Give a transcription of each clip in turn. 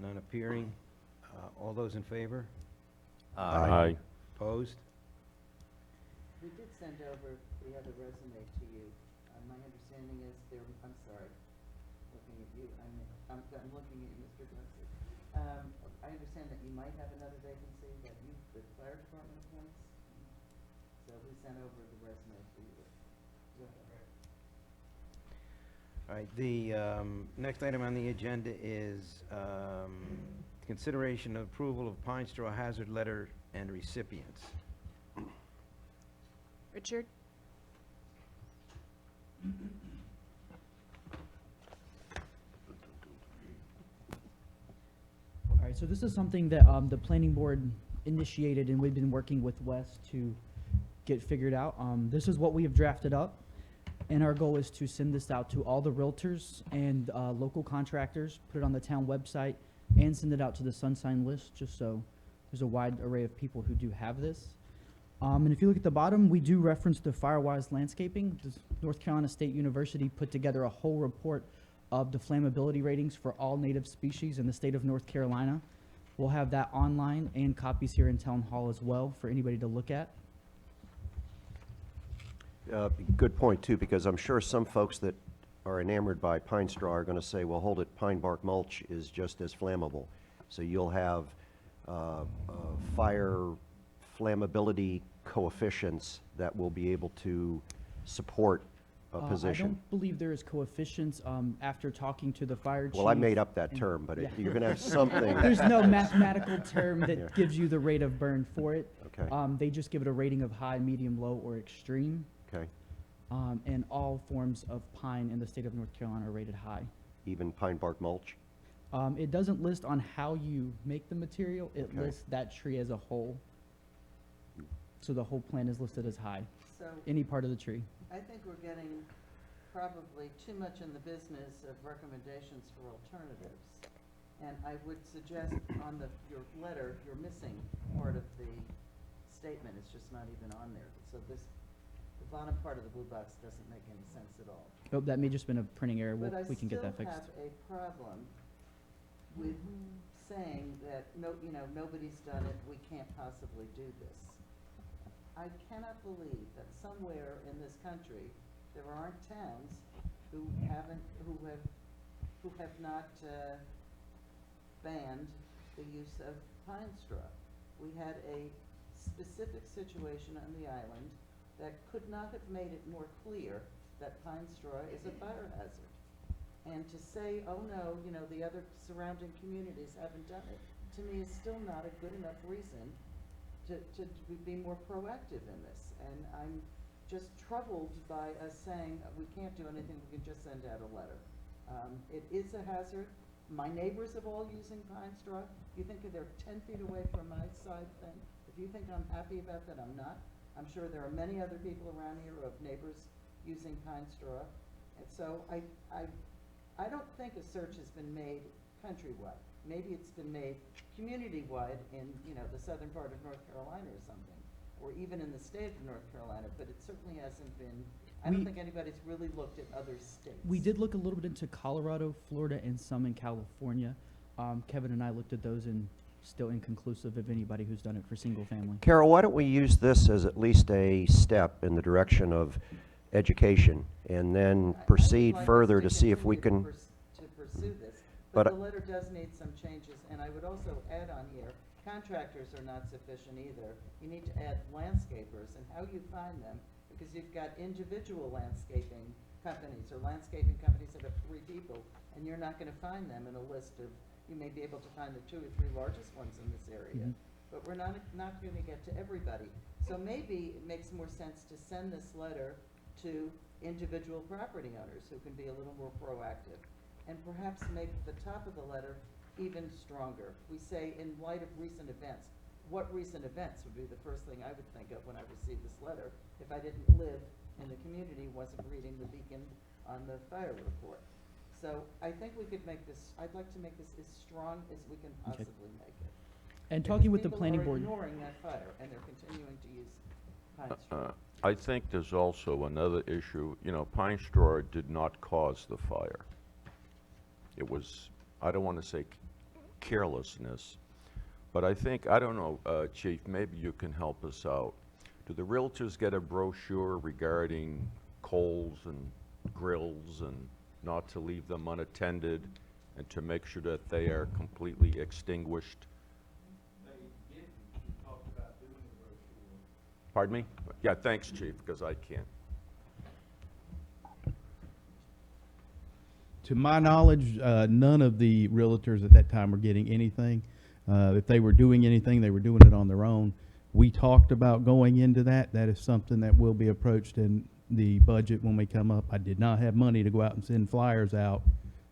None appearing. All those in favor? Aye. Opposed? We did send over the other resume to you. My understanding is there, I'm sorry, looking at you, I'm looking at you, Mr. Dempsey. I understand that you might have another vacancy that the fire department appoints. So we sent over the resume to you. All right, the next item on the agenda is consideration of approval of Pine Straw Hazard Letter and recipients. Richard? All right, so this is something that the planning board initiated, and we've been working with Wes to get figured out. This is what we have drafted up, and our goal is to send this out to all the realtors and local contractors, put it on the town website, and send it out to the Sunshine list, just so there's a wide array of people who do have this. And if you look at the bottom, we do reference the Firewise Landscaping. This North Carolina State University put together a whole report of the flammability ratings for all native species in the state of North Carolina. We'll have that online and copies here in Town Hall as well for anybody to look at. Good point, too, because I'm sure some folks that are enamored by pine straw are going to say, well, hold it, pine bark mulch is just as flammable. So you'll have fire flammability coefficients that will be able to support a I position. don't believe there is coefficients after talking to the fire chief. Well, I made up that and- term, but yeah. you're going to have something. There's no mathematical term that Yeah. gives you the rate of burn for it. Okay, They just give it a rating of high, medium, low, or extreme. okay. And all forms of pine in the state of North Carolina are rated high. Even pine bark mulch? It doesn't list on how you make the material. It Okay. lists that tree as a whole. So the whole plant is listed as high, So any part of the tree. I think we're getting probably too much in the business of recommendations for alternatives. And I would suggest on your letter, you're missing part of the statement. It's just not even on there. So the bottom part of the blue box doesn't make any sense at all. Oh, that may just been a printing error. But I We can get that still fixed. have a problem with saying that, nobody's done it, we can't possibly do this. I cannot believe that somewhere in this country, there aren't towns who have not banned the use of pine straw. We had a specific situation on the island that could not have made it more clear that pine straw is a fire hazard. And to say, oh no, the other surrounding communities haven't done it, to me is still not a good enough reason to be more proactive in this. And I'm just troubled by us saying, we can't do anything, we can just send out a letter. It is a hazard. My neighbors are all using pine straw. You think they're 10 feet away from my side thing? If you think I'm happy about that, I'm not. I'm sure there are many other people around here who have neighbors using pine straw. And so I don't think a search has been made countrywide. Maybe it's been made community-wide in, the southern part of North Carolina or something, or even in the state of North Carolina, but it certainly hasn't been, I don't We- think anybody's really looked at other states. We did look a little bit into Colorado, Florida, and some in California. Kevin and I looked at those and still inconclusive of anybody who's done it for single family. Carol, why don't we use this as at least a step in the direction of education, and then I would proceed like us further to to see if we continue can, to pursue this, But but I- the letter does need some changes, and I would also add on here, contractors are not sufficient either. You need to add landscapers and how you find them, because you've got individual landscaping companies or landscaping companies that have 3 people, and you're not gonna find them in a list of, you may be able to find the 2 or 3 largest ones in this area. Mhm. But we're not gonna get to everybody. So maybe it makes more sense to send this letter to individual property owners who can be a little more proactive. And perhaps make the top of the letter even stronger. We say, in light of recent events. What recent events would be the first thing I would think of when I received this letter if I didn't live in the community, wasn't reading the Beacon on the fire report. So I think we could make this, I'd like to make this as strong as we can Okay. possibly make it. And Because talking with the people planning are board. ignoring that fire, and they're continuing to use pine straw. I think there's also another issue. Pine straw did not cause the fire. It was, I don't want to say carelessness. But I think, I don't know, Chief, maybe you can help us out. Do the realtors get a brochure regarding coals and grills and not to leave them unattended and to make sure that they are completely extinguished? Pardon me? Yeah, thanks, Chief, because I can't. To my knowledge, none of the realtors at that time were getting anything. If they were doing anything, they were doing it on their own. We talked about going into that. That is something that will be approached in the budget when we come up. I did not have money to go out and send flyers out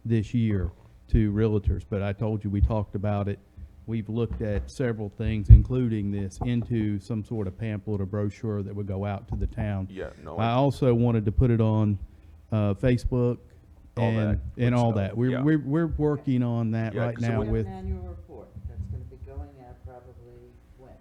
this year to realtors, but I told you we talked about it. We've looked at several things, including this, into some sort of pamphlet or brochure that would go out to the town. Yeah, no, I also wanted to put it on Facebook All that and good all stuff, that. We're, yeah. we're working on that Yeah, right 'cause now We have with, an annual report that's gonna be going out probably when?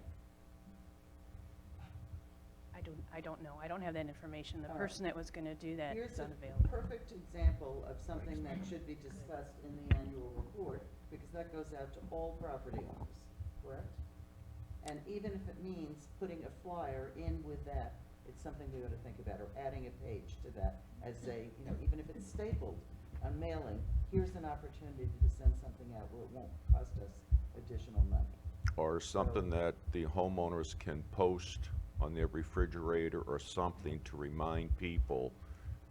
I don't know. I don't have that information. The All right. person that was gonna do that Here's is a unavailable. perfect example of something that should be discussed in the annual report, because that goes out to all property owners, correct? And even if it means putting a flyer in with that, it's something we ought to think about, or adding a page to that as a, you know, even if it's stapled on mailing, here's an opportunity to send something out where it won't cost us additional money. or something that the homeowners can post on their refrigerator or something to remind people,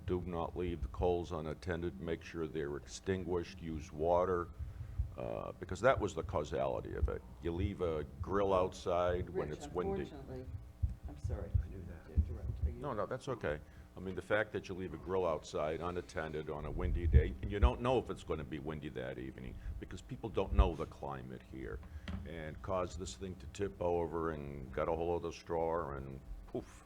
do not leave the coals unattended, make sure they're extinguished, use water, because that was the causality of it. You leave a grill outside when Rich, it's windy. unfortunately, I'm sorry. I knew that. to interrupt. Are you- No, that's okay. I mean, the fact that you leave a grill outside unattended on a windy day, and you don't know if it's gonna be windy that evening, because people don't know the climate here, and cause this thing to tip over and got a hold of the straw and poof.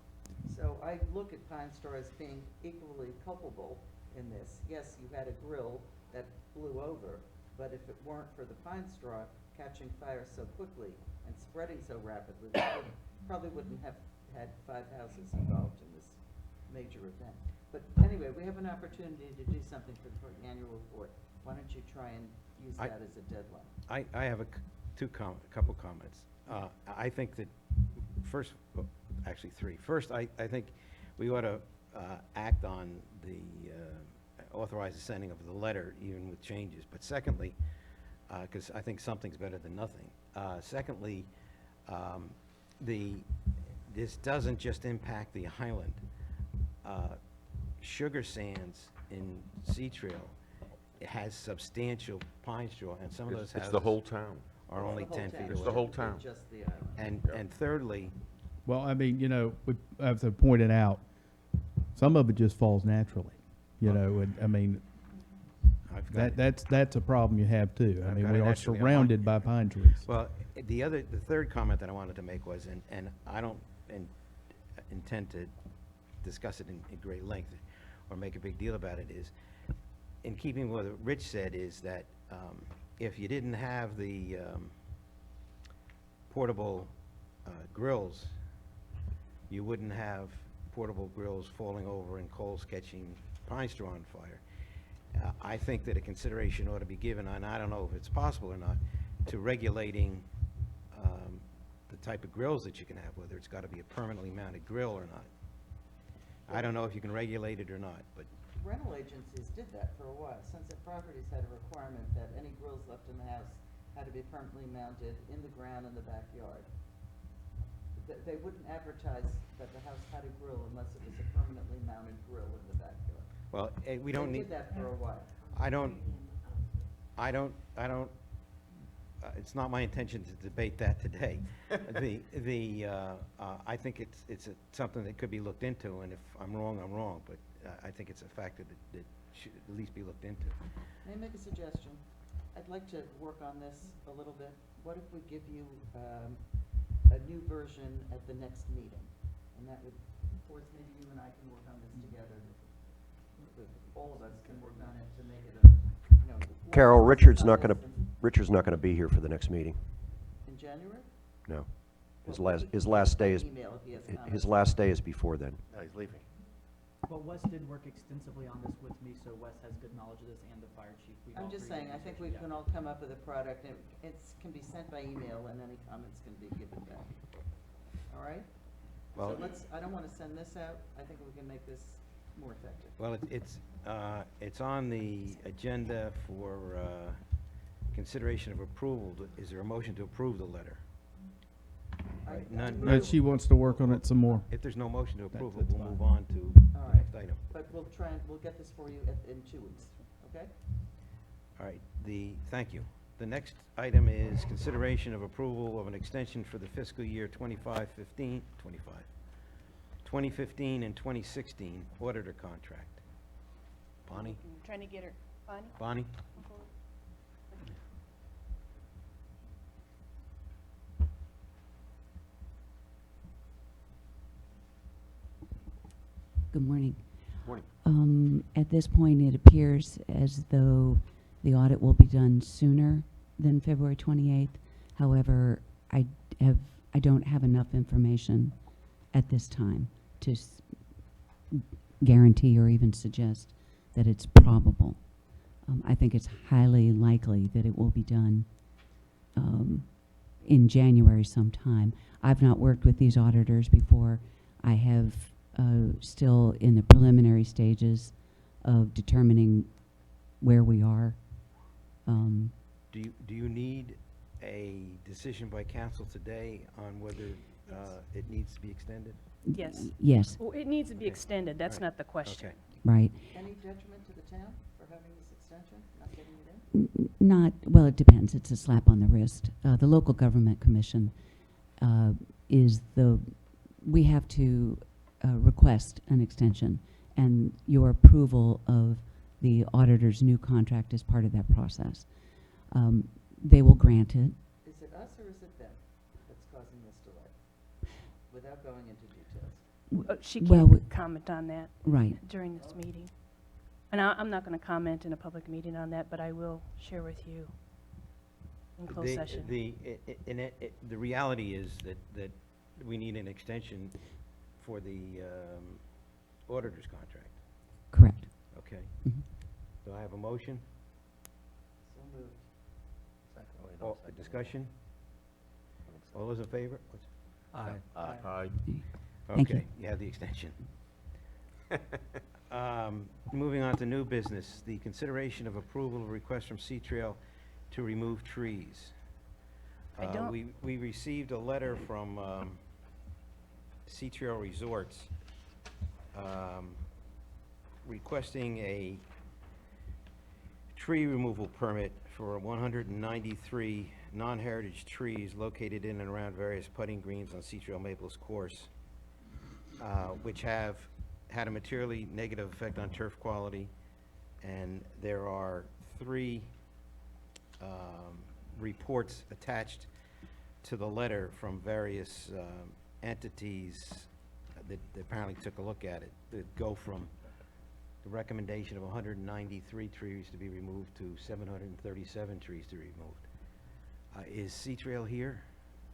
So I look at Pine Straw as being equally culpable in this. Yes, you had a grill that blew over, but if it weren't for the pine straw catching fire so quickly and spreading so rapidly, we probably wouldn't have had 5 houses involved in this major event. But anyway, we have an opportunity to do something for the annual report. Why don't you try and use I- that as a deadline? I have a couple comments. I think that first, well, actually three. First, I think we ought to act on the, authorize the sending of the letter even with changes. But secondly, because I think something's better than nothing. Secondly, this doesn't just impact the island. Sugar Sands in Sea Trail, it has substantial pine straw, and some of those It's houses the whole town. are It's only the whole 10 feet town. away. It's the whole Shouldn't town. be just the island. And thirdly, well, I mean, you know, as I pointed out, some of it just falls naturally, you know, and, I mean, I've got, that's a problem you have too. I I've mean, got we it are actually on my- surrounded by pine trees. well, the third comment that I wanted to make was, and I don't intend to discuss it in great length or make a big deal about it, is, in keeping with what Rich said, is that if you didn't have the portable grills, you wouldn't have portable grills falling over and coals catching pine straw on fire. I think that a consideration ought to be given, and I don't know if it's possible or not, to regulating the type of grills that you can have, whether it's got to be a permanently mounted grill or not. I don't know if you can regulate it or not, but Rental agencies did that for a while. Sunset Properties had a requirement that any grills left in the house had to be permanently mounted in the ground in the backyard. They wouldn't advertise that the house had a grill unless it was a permanently mounted grill in the backyard. well, we don't They need. did that for a while. I don't, it's not my intention to debate that today. I think it's something that could be looked into, and if I'm wrong, I'm wrong, but I think it's a factor that should at least be looked into. May I make a suggestion? I'd like to work on this a little bit. What if we give you a new version at the next meeting? And that would, of course, maybe you and I can work on this together. All of us can work on it to make it a, you know. Carol, one Richard's on not this gonna, and- Richard's not gonna be here for the next meeting. In January? No. His Well, last, he his can last day is, email if he has his comments. last day is before then. No, he's leaving. But Wes did work extensively on this with me, so Wes has good knowledge of this and the fire chief. We've I'm all just three saying, I been think we researching, can yeah. all come up with a product, and can be sent by email, and any comments can be given back. All right? Well, So I don't wanna send this out, I think we can make this more effective. well, it's on the agenda for consideration of approval. Is there a motion to approve the letter? Right, none- No, she wants to work on it some more. If there's no motion to approve it, that's we'll fine. move on to All the right. next item. But we'll get this for you in 2 weeks, okay? All right, thank you. The next item is consideration of approval of an extension for the fiscal year 2015 and 2016 auditor contract. Bonnie? I'm trying to get her, Bonnie? Bonnie? Good morning. Morning. At this point, it appears as though the audit will be done sooner than February 28th. However, I don't have enough information at this time to guarantee or even suggest that it's probable. I think it's highly likely that it will be done in January sometime. I've not worked with these auditors before. I have still in the preliminary stages of determining where we are. Do you need a decision by council today on whether it needs to be extended? Yes. Yes, Well, it needs to be Okay. extended, that's Right. not the question. Okay. right. Any detriment to the town for having this extension, not getting it in? Not, well, it depends. It's a slap on the wrist. The Local Government Commission we have to request an extension, and your approval of the auditor's new contract is part of that process. They will grant it. Is it us or is it them that's causing this delay, without going into details? She Well, can't comment on that Right. during this meeting. And I'm not going to comment in a public meeting on that, but I will share with you in closed session. The reality is that we need an extension for the auditor's contract, Correct. okay? Mhm. Do I have a motion? So moved. Or a discussion? All those in favor? Aye. Thank you. Okay, you have the extension. Moving on to new business, the consideration of approval of request from Sea-Trail to remove trees. I don't- We received a letter from Sea-Trail Resorts requesting a tree removal permit for 193 non-heritage trees located in and around various putting greens on Sea-Trail Maples course, which have had a materially negative effect on turf quality. And there are 3 reports attached to the letter from various entities that apparently took a look at it, that go from the recommendation of 193 trees to be removed to 737 trees to be removed. Is Sea-Trail here?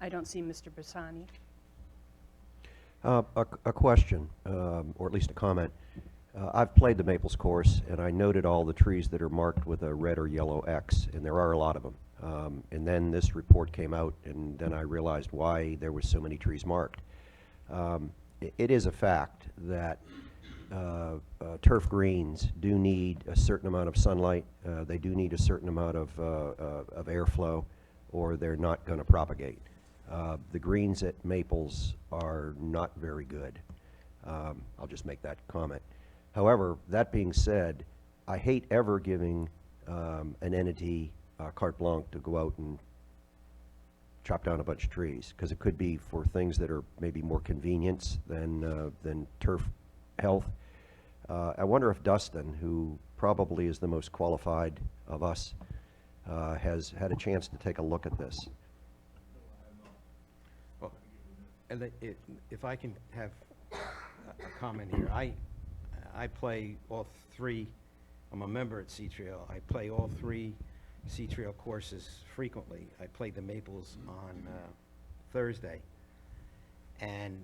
I don't see Mr. Bassani. A question, or at least a comment. I've played the Maples course, and I noted all the trees that are marked with a red or yellow X, and there are a lot of them. And then this report came out, and then I realized why there was so many trees marked. It is a fact that turf greens do need a certain amount of sunlight. They do need a certain amount of airflow, or they're not going to propagate. The greens at Maples are not very good. I'll just make that comment. However, that being said, I hate ever giving an entity carte blanche to go out and chop down a bunch of trees, because it could be for things that are maybe more convenience than turf health. I wonder if Dustin, who probably is the most qualified of us, has had a chance to take a look at this. Well, and if I can have a comment here, I play all 3, I'm a member at Sea-Trail, I play all 3 Sea-Trail courses frequently. I played the Maples on Thursday, and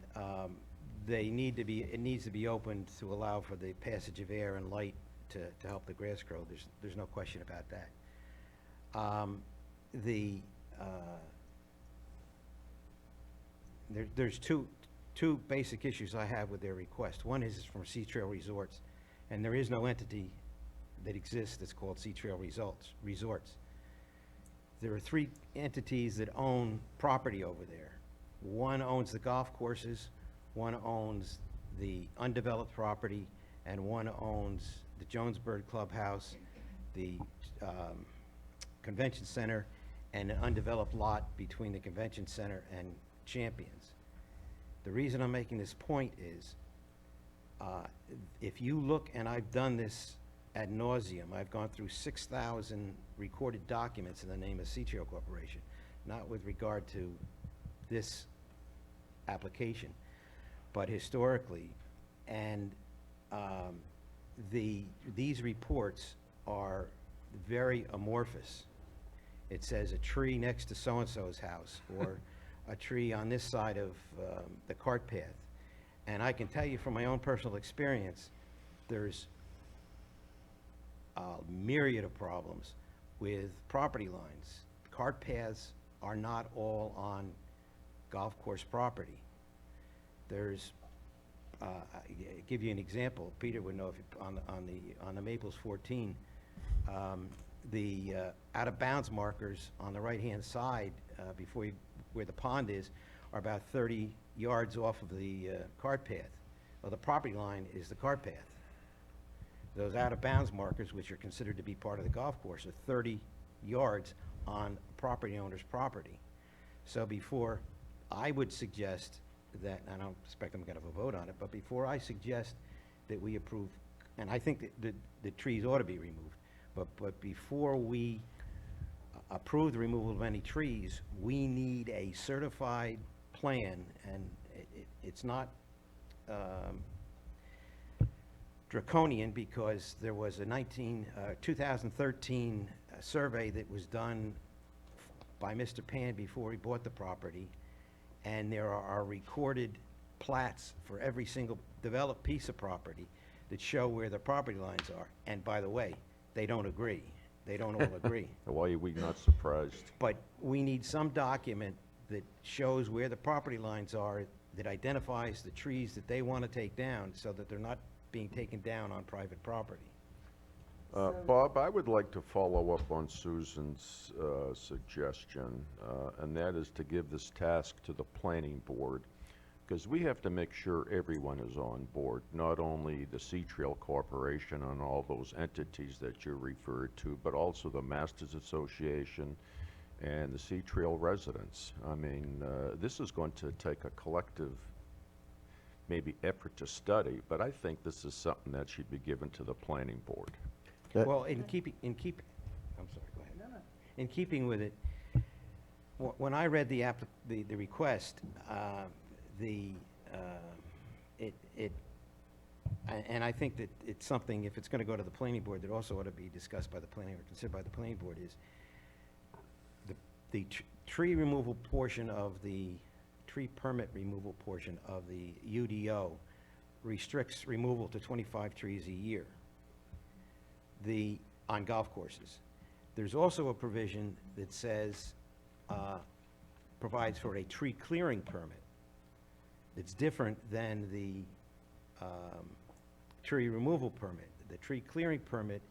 they need to be, it needs to be opened to allow for the passage of air and light to help the grass grow. There's no question about that. There's two basic issues I have with their request. One is from Sea Trail Resorts, and there is no entity that exists that's called Sea Trail Resorts. There are three entities that own property over there. One owns the golf courses, one owns the undeveloped property, and one owns the Jonesburg Clubhouse, the Convention Center, and an undeveloped lot between the Convention Center and Champions. The reason I'm making this point is, if you look, and I've done this ad nauseum, I've gone through 6,000 recorded documents in the name of Sea Trail Corporation, not with regard to this application, but historically. And these reports are very amorphous. It says a tree next to so-and-so's house, or a tree on this side of the cart path. And I can tell you from my own personal experience, there's a myriad of problems with property lines. Cart paths are not all on golf course property. There's, I give you an example. Peter would know if on the Maples 14, the out of bounds markers on the right-hand side where the pond is are about 30 yards off of the cart path. Well, the property line is the cart path. Those out of bounds markers, which are considered to be part of the golf course, are 30 yards on property owner's property. So before I would suggest that, I don't expect I'm going to have a vote on it, but before I suggest that we approve, and I think that the trees ought to be removed, but before we approve the removal of any trees, we need a certified plan, and it's not draconian, because there was a 2013 survey that was done by Mr. Pan before he bought the property, and there are recorded plats for every single developed piece of property that show where the property lines are. And by the way, they don't agree. They don't all agree. Why are we not surprised? But we need some document that shows where the property lines are, that identifies the trees that they want to take down, so that they're not being taken down on private property. Bob, I would like to follow up on Susan's suggestion, and that is to give this task to the planning board, because we have to make sure everyone is on board, not only the Sea Trail Corporation and all those entities that you referred to, but also the Masters Association and the Sea Trail residents. I mean, this is going to take a collective, maybe effort to study, but I think this is something that should be given to the planning board. Well, I'm sorry, go ahead. No. In keeping with it, when I read the request, and I think that it's something, if it's going to go to the planning board, that also ought to be discussed by the planning, or considered by the planning board, is the tree removal portion of the tree permit removal portion of the UDO restricts removal to 25 trees a year on golf courses. There's also a provision that says, provides for a tree clearing permit. It's different than the tree removal permit. The tree clearing permit,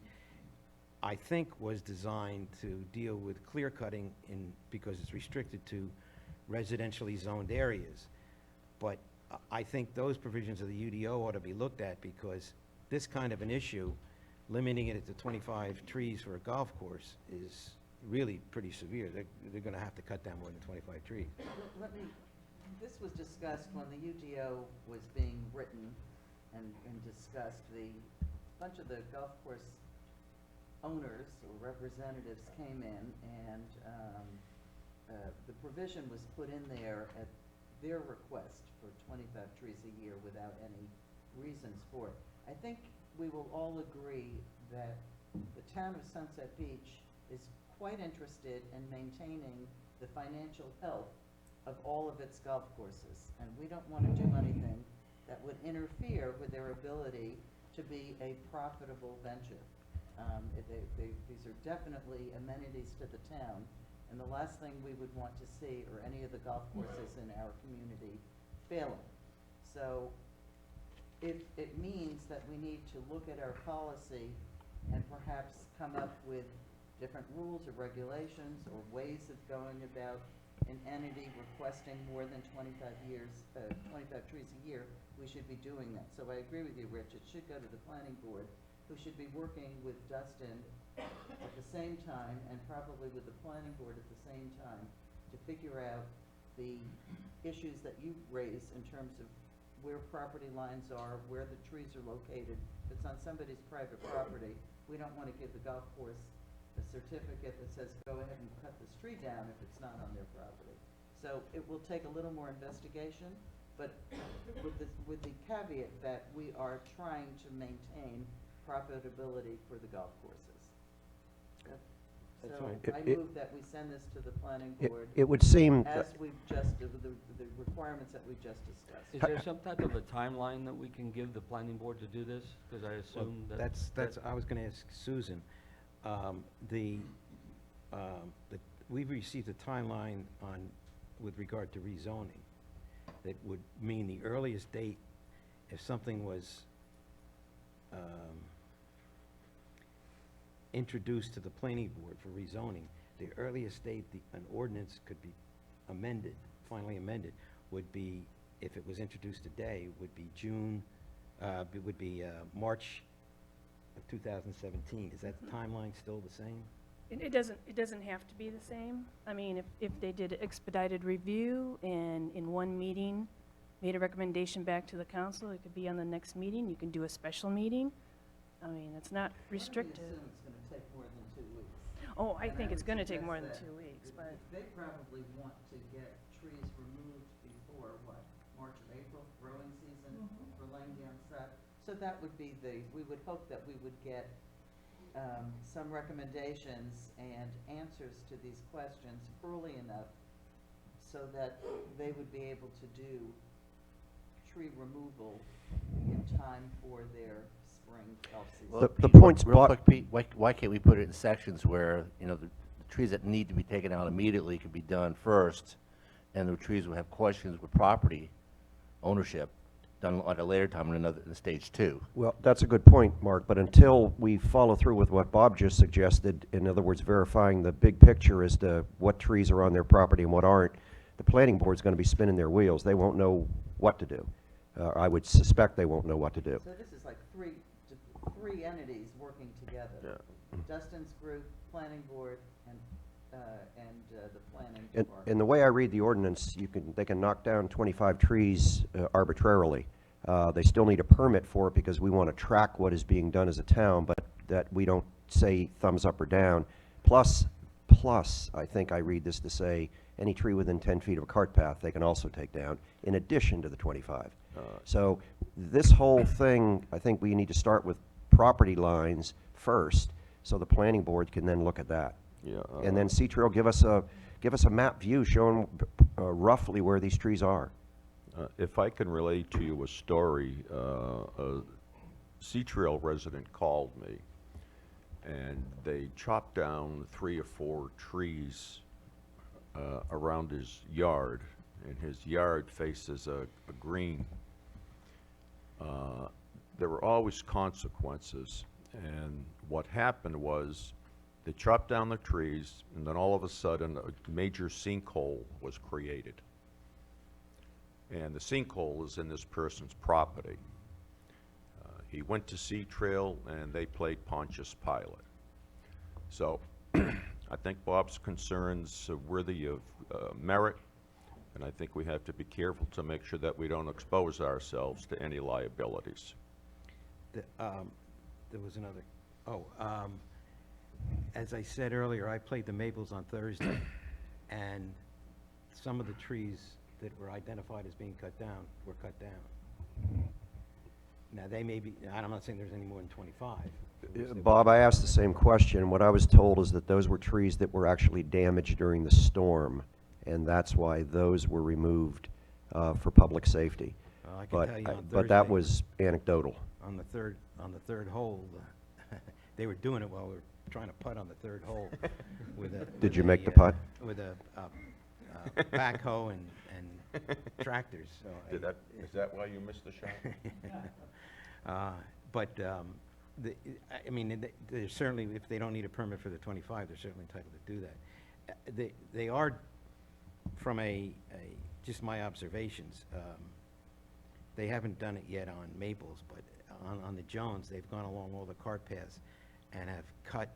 I think, was designed to deal with clear cutting because it's restricted to residentially zoned areas. But I think those provisions of the UDO ought to be looked at, because this kind of an issue, limiting it to 25 trees for a golf course, is really pretty severe. They're going to have to cut down more than 25 trees. This was discussed when the UDO was being written and discussed. A bunch of the golf course owners or representatives came in, and the provision was put in there at their request for 25 trees a year without any reasons for it. I think we will all agree that the town of Sunset Beach is quite interested in maintaining the financial health of all of its golf courses, and we don't want to do anything that would interfere with their ability to be a profitable venture. These are definitely amenities to the town, and the last thing we would want to see are any of the golf courses in our community failing. So if it means that we need to look at our policy and perhaps come up with different rules or regulations or ways of going about an entity requesting more than 25 trees a year, we should be doing that. So I agree with you, Rich, it should go to the planning board, who should be working with Dustin at the same time, and probably with the planning board at the same time, to figure out the issues that you raise in terms of where property lines are, where the trees are located. If it's on somebody's private property, we don't want to give the golf course a certificate that says, go ahead and cut this tree down if it's not on their property. So it will take a little more investigation, but with the caveat that we are trying to maintain profitability for the golf courses. That's So fine. I move that we send this to the planning board It would seem, as we've just, the requirements that we just discussed. Is there some type of a timeline that we can give the planning board to do this? Because I Well, assume that. that's, I was gonna ask Susan. We've received a timeline with regard to rezoning. That would mean the earliest date, if something was, introduced to the planning board for rezoning, the earliest date an ordinance could be amended, finally amended, would be, if it was introduced today, would be March of 2017. Is that timeline still the same? It doesn't have to be the same. I mean, if they did expedited review and in one meeting made a recommendation back to the council, it could be on the next meeting. You can do a special meeting. I mean, it's not restrictive. I assume it's going to take more than 2 weeks. Oh, I And think it's would going to take more than suggest 2 weeks, that but They probably want to get trees removed before, what, March or April, growing season for laying down sod. So that would be we would hope that we would get some recommendations and answers to these questions early enough so that they would be able to do tree removal in time for their spring golf season. The Pete, points real Bob- quick, Pete, why can't we put it in sections where, you know, the trees that need to be taken out immediately could be done first, and the trees will have questions with property ownership done at a later time in stage 2? well, that's a good point, Mark, but until we follow through with what Bob just suggested, in other words, verifying the big picture as to what trees are on their property and what aren't, the planning board's going to be spinning their wheels. They won't know what to do. I would suspect they won't know what to do. So this is like three entities working together. Dustin's group, planning board, and the planning And department. the way I read the ordinance, they can knock down 25 trees arbitrarily. They still need a permit for it because we want to track what is being done as a town, but that we don't say thumbs up or down. Plus, I think I read this to say, any tree within 10 feet of a cart path, they can also take down, in addition to the 25. So this whole thing, I think we need to start with property lines first, so the planning board can then look at that. Yeah. And then C-Trail, give us a map view showing roughly where these trees are. If I can relate to you a story, a Sea-Trail resident called me, and they chopped down 3 or 4 trees around his yard, and his yard faces a green. There were always consequences, and what happened was they chopped down the trees, and then all of a sudden a major sinkhole was created. And the sinkhole is in this person's property. He went to Sea-Trail, and they played Pontius Pilate. So I think Bob's concerns are worthy of merit, and I think we have to be careful to make sure that we don't expose ourselves to any liabilities. There was another, as I said earlier, I played the Maples on Thursday, and some of the trees that were identified as being cut down were cut down. Now, they may be, I'm not saying there's any more than 25. Bob, I asked the same question. What I was told is that those were trees that were actually damaged during the storm, and that's why those were removed for public safety. Well, I can But, tell you on but that Thursday, was anecdotal. on the third hole, they were doing it while we were trying to putt on the third hole with a. Did with you a, make the putt? With a backhoe and tractors, so. Is that why you missed the shot? But, I mean, they're certainly, if they don't need a permit for the 25, they're certainly entitled to do that. They are, from just my observations, they haven't done it yet on Maples, but on the Jones, they've gone along all the cart paths and have cut,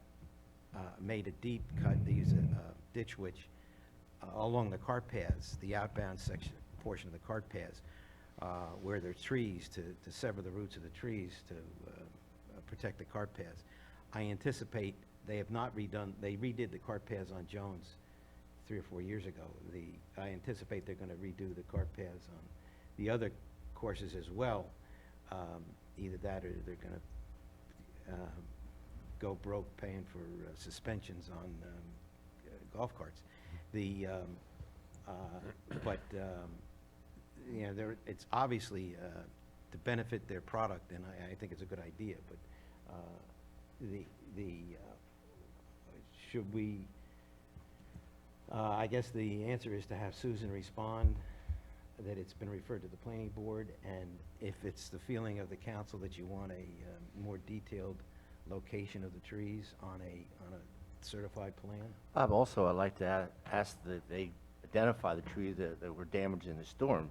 made a deep cut, they use a ditch witch along the cart paths, the outbound section, portion of the cart paths, where there are trees, to sever the roots of the trees to protect the cart paths. I anticipate they have not they redid the cart paths on Jones 3 or 4 years ago. I anticipate they're gonna redo the cart paths on the other courses as well. Either that or they're gonna go broke paying for suspensions on golf carts. You know, it's obviously to benefit their product, and I think it's a good idea, but should we, I guess the answer is to have Susan respond that it's been referred to the planning board, and if it's the feeling of the council that you want a more detailed location of the trees on a certified plan. Bob, also, I'd like to ask that they identify the trees that were damaged in the storm,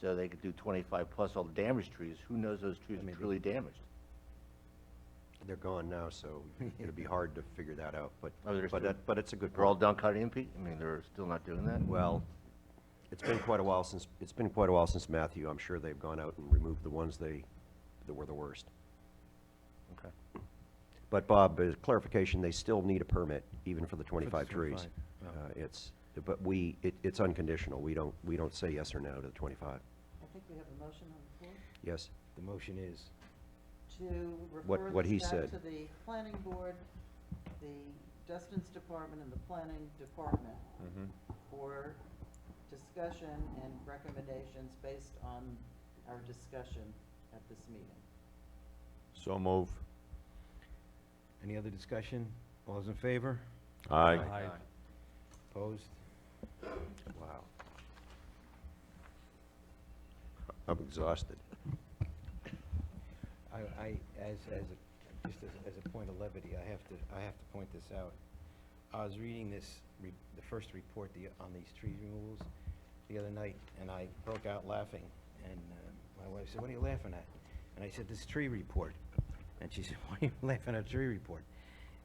so they could do 25 plus all the damaged trees. Who knows those trees are truly damaged? They're gone now, so it'd be hard to figure that out, but, Oh, they're still- but it's a good They're all point. done cutting, Pete? I mean, they're still not doing that? Well, it's been quite a while since Matthew. I'm sure they've gone out and removed the ones that were the worst. Okay. But Bob, as clarification, they still need a permit, even for the 25 trees. 25, But it's unconditional. We don't say yes or no to the 25. I think we have a motion on the floor Yes? The motion is, to What refer he this back said. to the planning board, the Justin's department and the planning department for discussion and recommendations based on our discussion at this meeting. So move. any other discussion? All those in favor? Aye. Opposed? Wow. I'm exhausted. Just as a point of levity, I have to point this out. I was reading the first report on these tree removals the other night, and I broke out laughing, and my wife said, "What are you laughing at?" And I said, "This tree report." And she said, "Why are you laughing at a tree report?"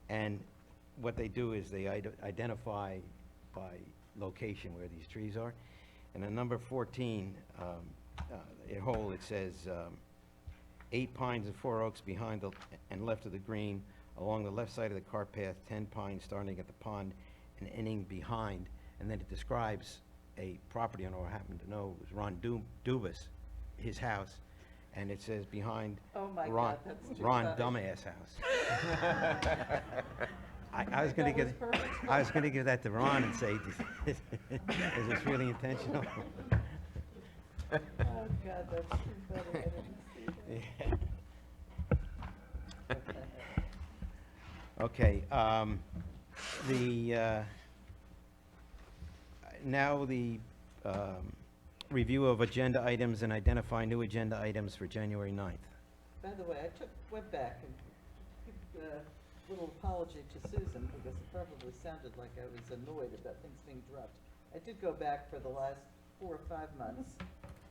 And what they do is they identify by location where these trees are. And on number 14, in whole, it says, 8 pines and 4 oaks behind and left of the green, along the left side of the cart path, 10 pines starting at the pond and ending behind. And then it describes a property owner I happen to know, it was Ron Dubus, his house, and it says behind Oh my Ron, God, that's too Ron funny. Dumbass house. I was gonna That give, was perfect. I was gonna give that to Ron and say, is this really intentional? Oh, God, that's too funny, I didn't see that. Yeah. Okay, now the review of agenda items and identify new agenda items for January 9th. By the way, went back and give a little apology to Susan because it probably sounded like I was annoyed about things being dropped. I did go back for the last 4 or 5 months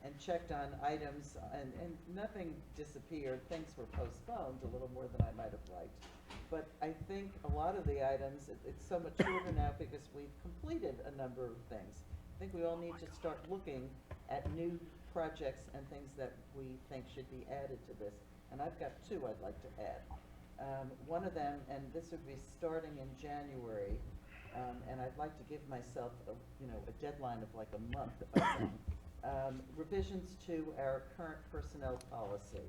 and checked on items, and nothing disappeared. Things were postponed a little more than I might have liked. But I think a lot of the items, it's so much shorter now because we've completed a number of things. I think we all need to start looking at new projects and things that we think should be added to this. And I've got 2 I'd like to add. One of them, and this would be starting in January, and I'd like to give myself a deadline of like a month if I can. Revisions to our current personnel policy.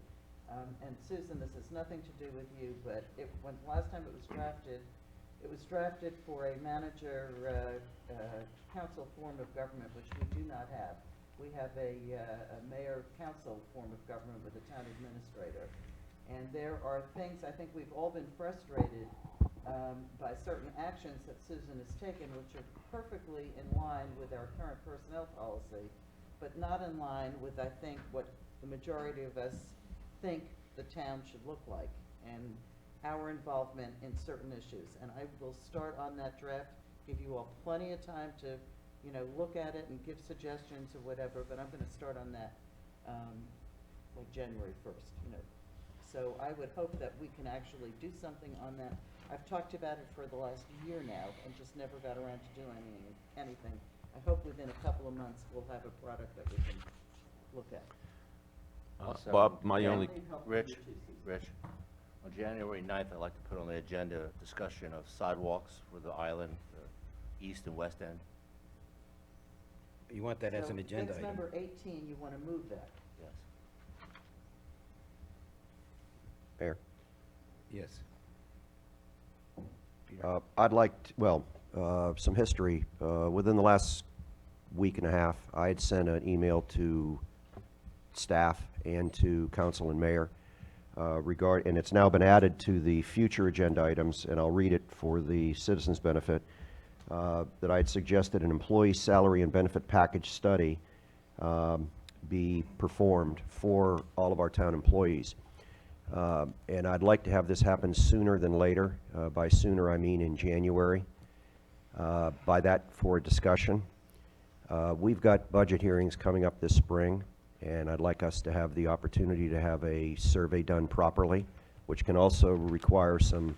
And Susan, this has nothing to do with you, but when last time it was drafted for a manager council form of government, which we do not have. we have a mayor-council form of government with a town administrator. And there are things, I think we've all been frustrated by certain actions that Susan has taken, which are perfectly in line with our current personnel policy, but not in line with, I think, what the majority of us think the town should look like, and our involvement in certain issues. And I will start on that draft, give you all plenty of time to, you know, look at it and give suggestions or whatever, but I'm gonna start on that, like January 1st, you know. So I would hope that we can actually do something on that. I've talked about it for the last year now and just never got around to doing anything. I hope within a couple of months we'll have a product that we can look at. Also, Bob, my Jan- only, Rich, on January 9th, I'd like to put on the agenda discussion of sidewalks for the island, east and west end. You want that as So an agenda next item? number 18, you wanna move that. Yes. Mayor? Yes. I'd like, some history. Within the last week and a half, I had sent an email to staff and to council and mayor and it's now been added to the future agenda items, and I'll read it for the citizens' benefit, that I had suggested an employee salary and benefit package study be performed for all of our town employees. And I'd like to have this happen sooner than later. By sooner, I mean in January. By that, for a discussion. We've got budget hearings coming up this spring, and I'd like us to have the opportunity to have a survey done properly, which can also require some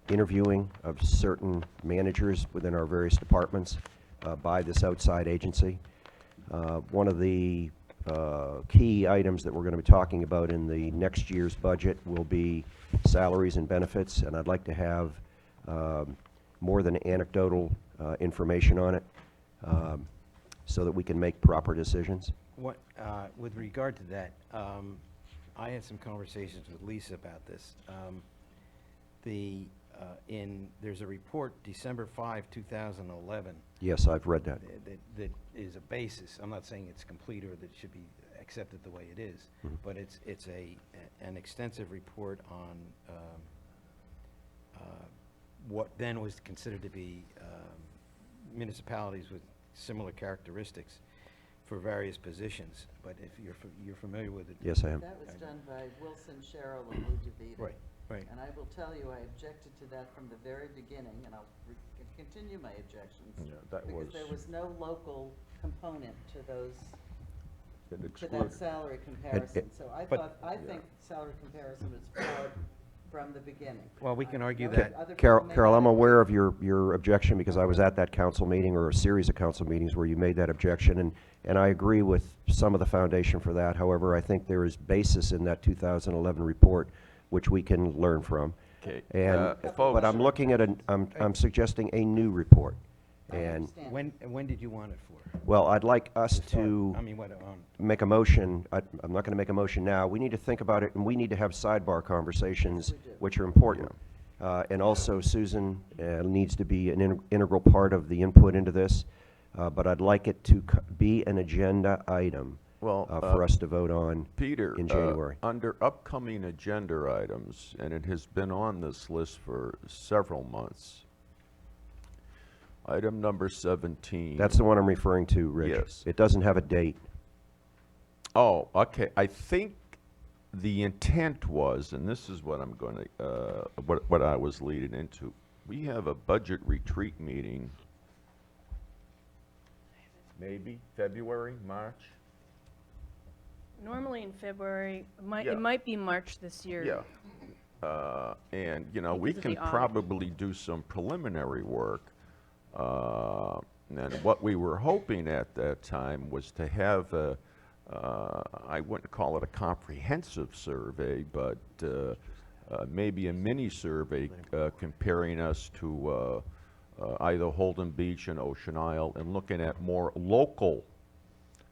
interviewing of certain managers within our various departments by this outside agency. One of the key items that we're going to be talking about in the next year's budget will be salaries and benefits, and I'd like to have more than anecdotal information on it so that we can make proper decisions. What, with regard to that, I had some conversations with Lisa about this. There's a report, December 5, 2011, Yes, I've read that. that is a basis. I'm not saying it's complete or that it should be accepted the way it is, but it's an extensive report on what then was considered to be municipalities with similar characteristics for various positions. But if you're familiar with it. Yes, I am. That was done by Wilson, Sherrill, and Lou DeVita. Right, right. And I will tell you, I objected to that from the very beginning, and I'll continue my objections. Yeah, that Because was- there was no local component to those, it to that excluded. salary comparison. So I but- think salary comparison was flawed from the beginning. Well, we can I argue know that. other Carol, people may Carol, not I'm agree. aware of your objection because I was at that council meeting, or a series of council meetings where you made that objection, and I agree with some of the foundation for that. However, I think there is basis in that 2011 report which we can learn from. Okay, And, folks. but I'm looking at I'm suggesting a new report. I And, understand. When did you want it for? well, I'd like us start? to I mean, what, make a motion. I'm not going to make a motion now. We need to think about it, and we need to have sidebar conversations, Yes, we do. which are important. And also, Susan needs to be an integral part of the input into this, but I'd like it to be an agenda item Well, for us to vote on Peter, in January. under upcoming agenda items, and it has been on this list for several months, item number 17. That's the one I'm referring to, Rich. Yes. It doesn't have a date. Oh, okay. I think the intent was, and this is what I'm going to, what I was leading into. We have a budget retreat meeting, maybe February, March? Normally in February, Yeah. it might be March this year. Yeah. And, you know, we Because of can the audit. probably do some preliminary work. And what we were hoping at that time was to have a, I wouldn't call it a comprehensive survey, but maybe a mini survey comparing us to either Holden Beach and Ocean Isle, and looking at more local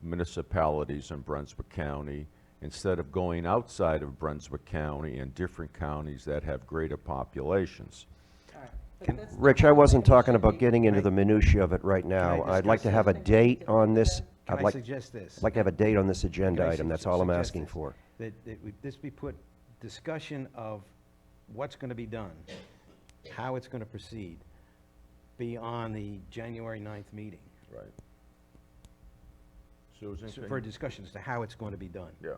municipalities in Brunswick County instead of going outside of Brunswick County and different counties that have greater populations. All right. But that's Rich, the I wasn't thing we talking should about be- getting into the minutia of it right now. I I'd like to have a discuss that? date on this Can I'd I like- suggest this? I'd like to have a date on this agenda Can I item, that's sug- all I'm suggest asking this? for. That this be put, discussion of what's going to be done, how it's going to proceed, be on the January 9th meeting. Right. Susan, So can for a you- discussion as to how it's going to be done. Yeah.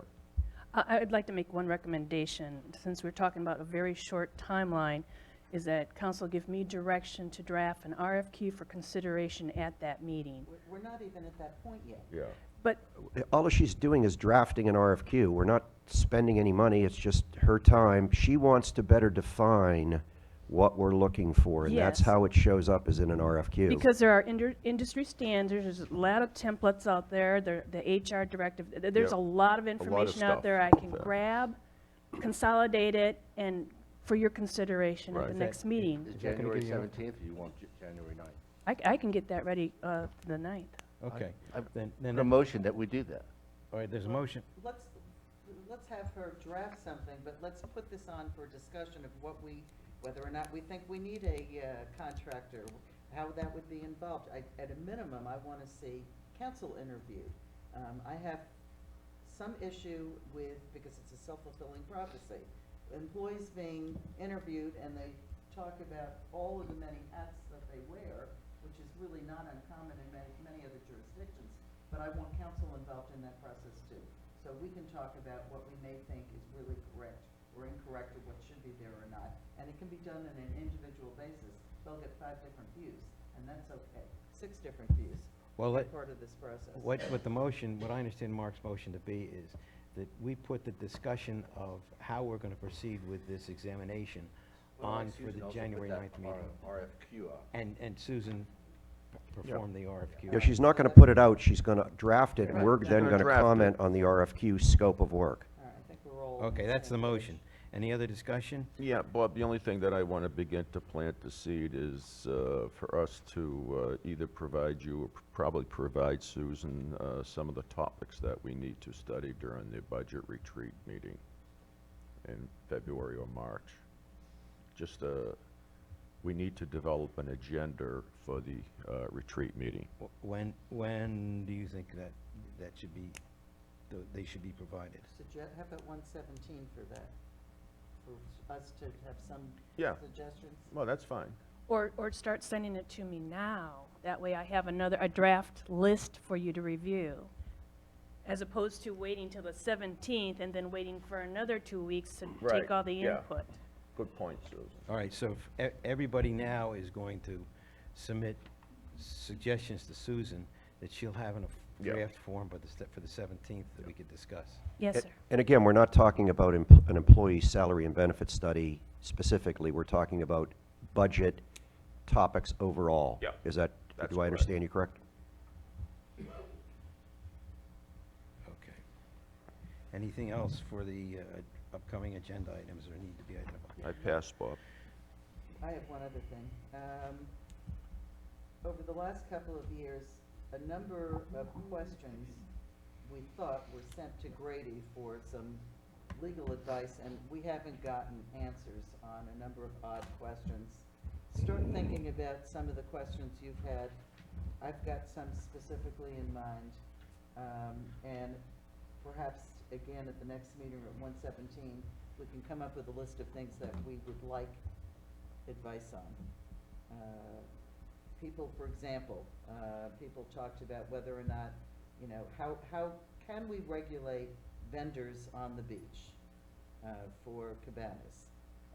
I would like to make one recommendation, since we're talking about a very short timeline, is that council give me direction to draft an RFQ for consideration at that meeting. We're not even at that point yet. Yeah. But All she's doing is drafting an RFQ. We're not spending any money, it's just her time. She wants to better define what we're looking for, and that's Yes. how it shows up as in an RFQ. because there are industry standards, there's a lot of templates out there, the HR directive, there's Yeah. a lot of information out stuff there I out can there. grab, consolidate it, and for your consideration at Right. the Is that- next meeting. Is that gonna January give you- 17th, or you want January 9th? I can get that ready the 9th. Okay. I- Then, A motion that we do that. all right, there's a motion. Let's have her draft something, but let's put this on for discussion of whether or not we think we need a contractor, how that would be involved. At a minimum, I want to see council interview. I have some issue with, because it's a self-fulfilling prophecy, employees being interviewed and they talk about all of the many hats that they wear, which is really not uncommon in many other jurisdictions, but I want council involved in that process too. So we can talk about what we may think is really correct or incorrect, or what should be there or not. And it can be done on an individual basis. They'll get 5 different views, and that's okay. 6 different views. Well, They're let- part of this process. What the motion, what I understand Mark's motion to be is that we put the discussion of how we're going to proceed with this examination on for the January 9th meeting. RFQ up. And Susan perform the RFQ. Yeah, she's not gonna put it out, she's gonna draft it, and Right. we're She's then gonna gonna draft it. comment on the RFQ scope of work. All right, I think we're all. on Okay, the that's the same motion. page. Any other discussion? Yeah, Bob, the only thing that I want to begin to plant the seed is for us to either provide you, or probably provide Susan, some of the topics that we need to study during the budget retreat meeting in February or March. Just, we need to develop an agenda for the retreat meeting. When do you think that should be, they should be provided? How about 117 for that? For us to have some Yeah. suggestions? Well, that's fine. Or start sending it to me now. That way I have a draft list for you to review, as opposed to waiting till the 17th and then waiting for another 2 weeks to Right, take all the yeah. input. Good point, Susan. All right, so if everybody now is going to submit suggestions to Susan, that she'll have in a Yeah. draft form for the 17th that we could discuss. Yes, sir. And again, we're not talking about an employee salary and benefit study specifically, we're talking about budget topics overall. Yeah, Is that, that's do I correct. understand you correct? Okay. Anything else for the upcoming agenda items or need to be identified? I pass, Bob. I have one other thing. Over the last couple of years, a number of questions we thought were sent to Grady for some legal advice, and we haven't gotten answers on a number of odd questions. Start thinking about some of the questions you've had. I've got some specifically in mind, and perhaps, again, at the next meeting at 117, we can come up with a list of things that we would like advice on. People, for example, people talked about whether or not, how can we regulate vendors on the beach for cabanas?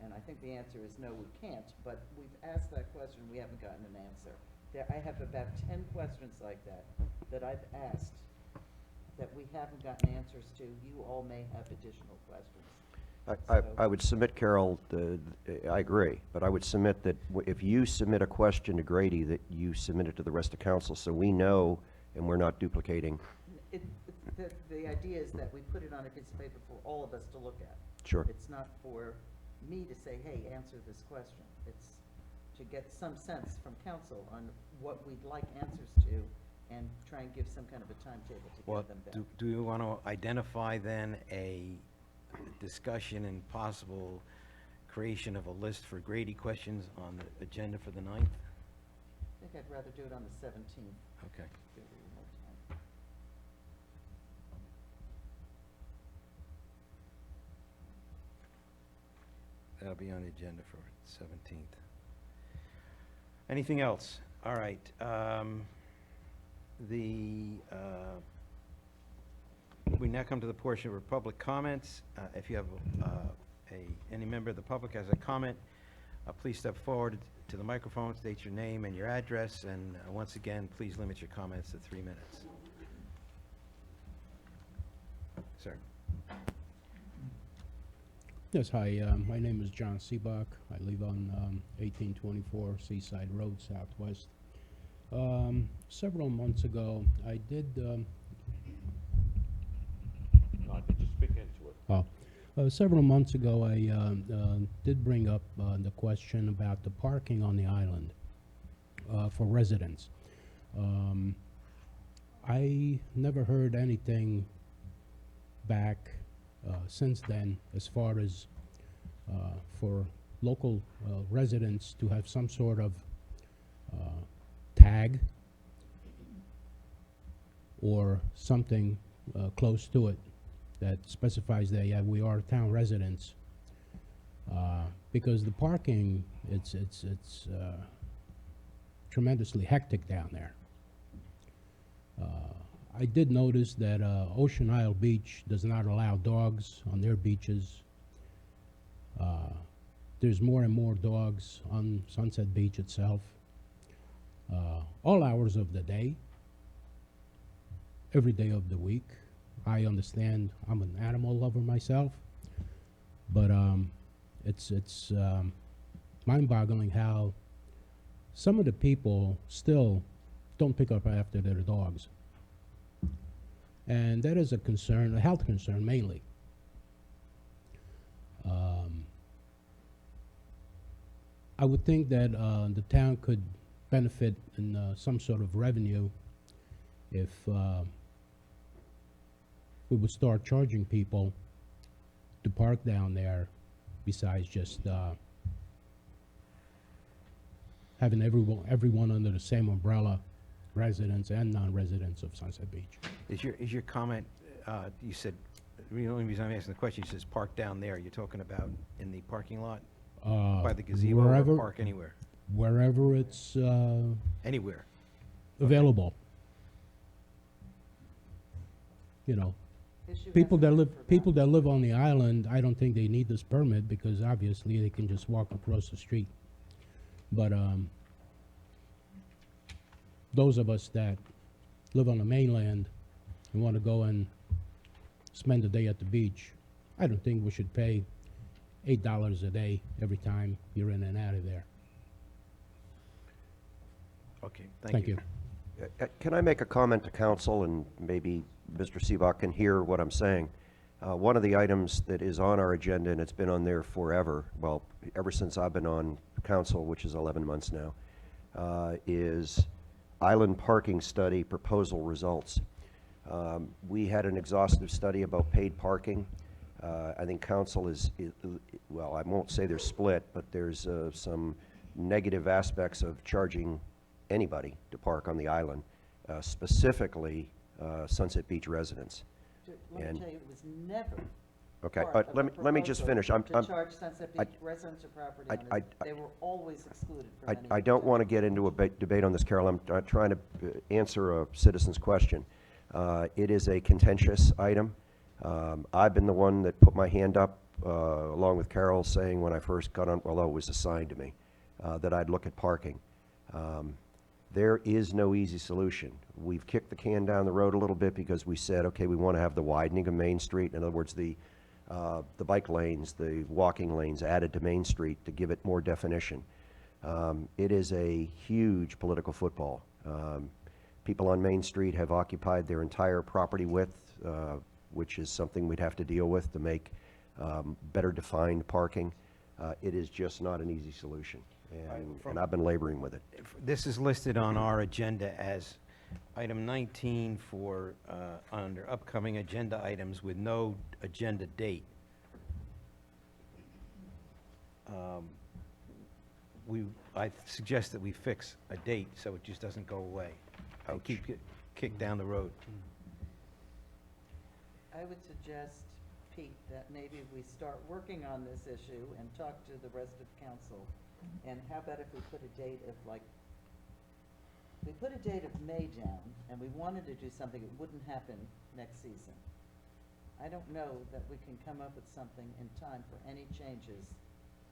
And I think the answer is no, we can't, but we've asked that question, we haven't gotten an answer. I have about 10 questions like that I've asked that we haven't gotten answers to. You all may have additional questions. I would submit, Carol, I agree, but I would submit that if you submit a question to Grady, that you submit it to the rest of council, so we know and we're not duplicating. The idea is that we put it on a piece of paper for all of us to look at. Sure. It's not for me to say, hey, answer this question. It's to get some sense from council on what we'd like answers to and try and give some kind of a timetable to Well, get them back. do you want to identify then a discussion and possible creation of a list for Grady questions on the agenda for the 9th? I think I'd rather do it on the 17th. Okay. Give you more time. That'll be on the agenda for 17th. Anything else? All right. We now come to the portion of public comments. If you have any member of the public has a comment, please step forward to the microphone, state your name and your address, and once again, please limit your comments to 3 minutes. Sir. Yes, hi, my name is John Seebach. I live on 1824 Seaside Road, Southwest. Several months ago, I did, Could you speak into it? several months ago, I did bring up the question about the parking on the island for residents. I never heard anything back since then as far as for local residents to have some sort of tag or something close to it that specifies that, yeah, we are town residents. Because the parking, it's tremendously hectic down there. I did notice that Ocean Isle Beach does not allow dogs on their beaches. There's more and more dogs on Sunset Beach itself. All hours of the day, every day of the week. I understand, I'm an animal lover myself, but it's mind-boggling how some of the people still don't pick up after their dogs. And that is a concern, a health concern mainly. I would think that the town could benefit in some sort of revenue if we would start charging people to park down there besides just having everyone under the same umbrella, residents and non-residents of Sunset Beach. Is your comment, you said, the only reason I'm asking the question, you says park down there, you're talking about in the parking lot? By the gazebo or park anywhere? Wherever it's Anywhere? available. You know, Issue people that hasn't live, been for people that live on the island, I don't think they need this permit because obviously they can just walk across the street. But those of us that live on the mainland and want to go and spend a day at the beach, I don't think we should pay $8 a day every time you're in and out of there. Okay, Thank you. Can I make a comment to council, and maybe Mr. Seebach can hear what I'm saying? One of the items that is on our agenda, and it's been on there forever, well, ever since I've been on council, which is 11 months now, is island parking study proposal results. We had an exhaustive study about paid parking. I think council is, well, I won't say they're split, but there's some negative aspects of charging anybody to park on the island, specifically Sunset Beach residents. Let me And- tell you, it was never Okay, part of let the me just proposal finish. I'm, to charge Sunset I- Beach residents or property I- owners. I- They were always excluded from I, any. I don't want to get into a debate on this, Carol. I'm trying to answer a citizen's question. It is a contentious item. I've been the one that put my hand up, along with Carol, saying when I first got on, although it was assigned to me, that I'd look at parking. There is no easy solution. We've kicked the can down the road a little bit because we said, okay, we want to have the widening of Main Street. In other words, the bike lanes, the walking lanes added to Main Street to give it more definition. It is a huge political football. People on Main Street have occupied their entire property width, which is something we'd have to deal with to make better defined parking. It is just not an easy solution, and I've been laboring with it. This is listed on our agenda as item 19 for, under upcoming agenda items with no agenda date. I suggest that we fix a date so it just doesn't go away. And keep it kicked down the road. I would suggest Pete, that maybe we start working on this issue and talk to the rest of council. And how about if we put a date of like, we put a date of May down, and we wanted to do something that wouldn't happen next season. I don't know that we can come up with something in time for any changes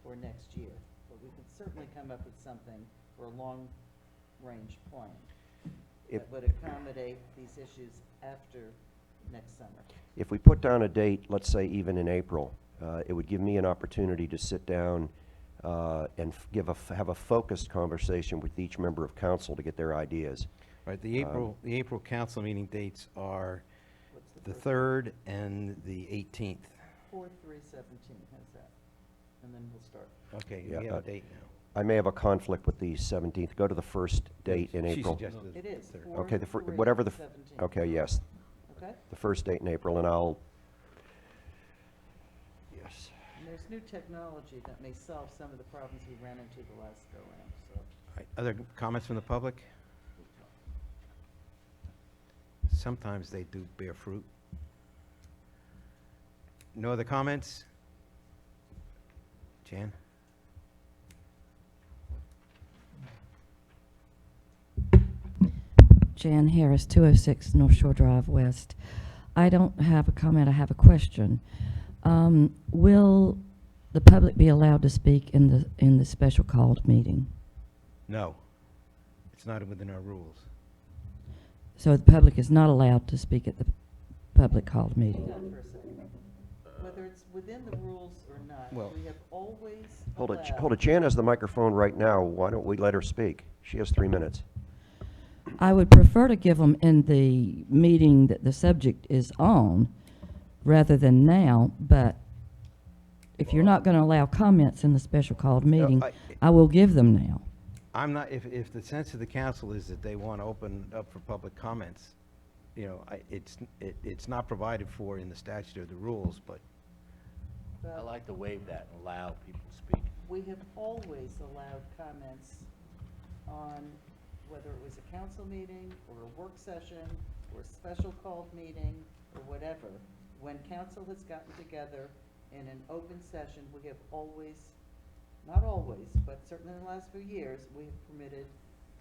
for next year, but we can certainly come up with something for a long-range plan If- that would accommodate these issues after next summer. If we put down a date, let's say even in April, it would give me an opportunity to sit down and have a focused conversation with each member of council to get their ideas. Right, the April council meeting dates are What's the first? 3rd and the 18th. 4/3/17, how's that? And then we'll start. Okay, Yeah, we have a date now. I may have a conflict with the 17th. Go to the first date in She April. suggested It is, 3rd. Okay, whatever the, 4/3/17. okay, yes, Okay? the first date in April, and I'll, yes. And there's new technology that may solve some of the problems we ran into the last go-round, so. All right, other comments from the public? Sometimes they do bear fruit. No other comments? Jan? Jan Harris, 206 North Shore Drive West. I don't have a comment, I have a question. Will the public be allowed to speak in the special called meeting? No. It's not within our rules. So the public is not allowed to speak at the public called meeting? Hang on for a second. Whether it's within the rules or not, Well- we have always Hold it, allowed- hold it. Jan has the microphone right now. Why don't we let her speak? She has 3 minutes. I would prefer to give them in the meeting that the subject is on, rather than now, but if you're not going to allow comments in the special called meeting, I will give them now. I'm not, if the sense of the council is that they want to open up for public comments, you know, it's not provided for in the statute or the rules, but I But like to waive that and allow people to speak. we have always allowed comments on whether it was a council meeting or a work session or a special called meeting or whatever. When council has gotten together in an open session, we have always, not always, but certainly in the last few years, we have permitted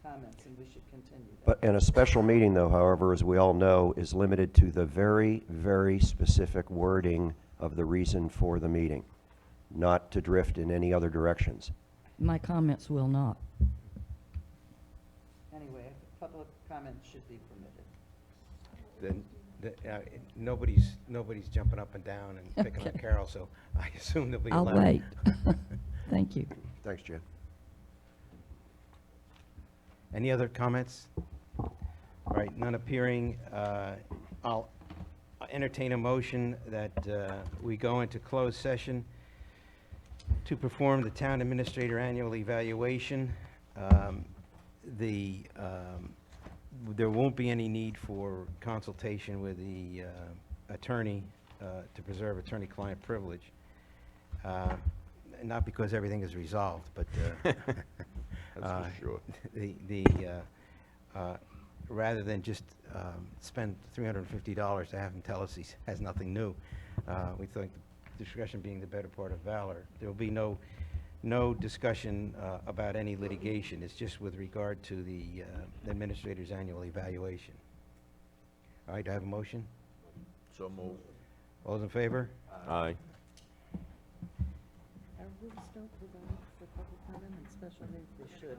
comments, and we should continue that. But in a special meeting, though, however, as we all know, is limited to the very, very specific wording of the reason for the meeting, not to drift in any other directions. My comments will not. Anyway, public comments should be permitted. then, nobody's jumping up and down and picking on Okay. Carol, so I assume they'll be I'll allowed. wait. Thank you. Thanks, Jan. Any other comments? All right, none appearing. I'll entertain a motion that we go into closed session to perform the town administrator annual evaluation. There won't be any need for consultation with the attorney to preserve attorney-client privilege. Not because everything is resolved, but That's for sure. rather than just spend $350 to have him tell us he has nothing new, we think discretion being the better part of valor. There will be no discussion about any litigation. It's just with regard to the administrator's annual evaluation. All right, do I have a motion? So move. All those in favor? Aye. Our rules don't provide for public comment and special needs, they should.